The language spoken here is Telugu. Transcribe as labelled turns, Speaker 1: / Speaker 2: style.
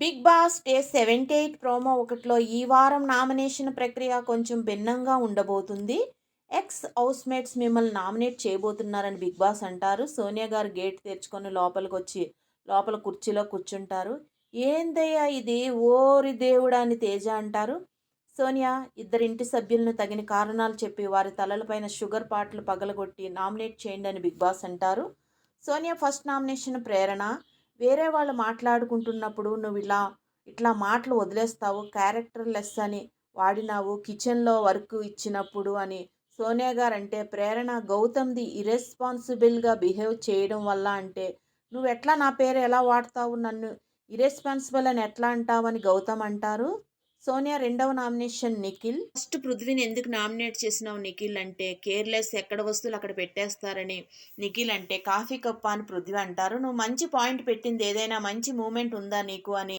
Speaker 1: బిగ్ బాస్ డే 78 ప్రోమో ఒకటిలో ఈ వారం నామినేషన్ ప్రక్రియ కొంచెం భిన్నంగా ఉండబోతుంది. ఎక్స్ హౌస్‌మేట్స్ మిమ్మల్ని నామినేట్ చేయబోతున్నారని బిగ్ బాస్ అంటారు. సోనియా గారు గేట్ తెరుచుకొని లోపలికొచ్చి లోపల కుర్చీలో కూర్చుంటారు. "ఏందయ్యా ఇది ఓరి దేవుడా" అని తేజ అంటారు. సోనియా ఇద్దరింటి సభ్యులను తగిన కారణాలు చెప్పి వారి తలలపైన షుగర్ పాట్లు పగలగొట్టి నామినేట్ చేయండి అని బిగ్ బాస్ అంటారు. సోనియా ఫస్ట్ నామినేషన్ ప్రేరణ. వేరే వాళ్ళు మాట్లాడుకుంటున్నప్పుడు ఇట్లా మాటలు వదిలేస్తావు, క్యారెక్టర్ లెస్ అని వాడినావు కిచెన్లో వర్క్ ఇచ్చినప్పుడు అని సోనియా గారు అంటే, ప్రేరణ గౌతమ్ది ఇర్రెస్పాన్సిబుల్గా బిహేవ్ చేయడం వల్ల అంటే, నువ్వు ఎట్లా నా పేరు ఎలా వాడతావు, నన్ను ఇర్రెస్పాన్సిబుల్ అని ఎట్లా అంటావు అని గౌతమ్ అంటారు. సోనియా రెండవ నామినేషన్ నిఖిల్. ఫస్ట్ పృథ్వీని ఎందుకు నామినేట్ చేసినావు నిఖిల్ అంటే, కేర్లెస్ ఎక్కడ వస్తువులు అక్కడ పెట్టేస్తారని నిఖిల్ అంటే, కాఫీ కప్ప అని పృథ్వీ అంటారు. నువ్వు మంచి పాయింట్ పెట్టింది ఏదైనా మంచి మూమెంట్ ఉందా నీకు అని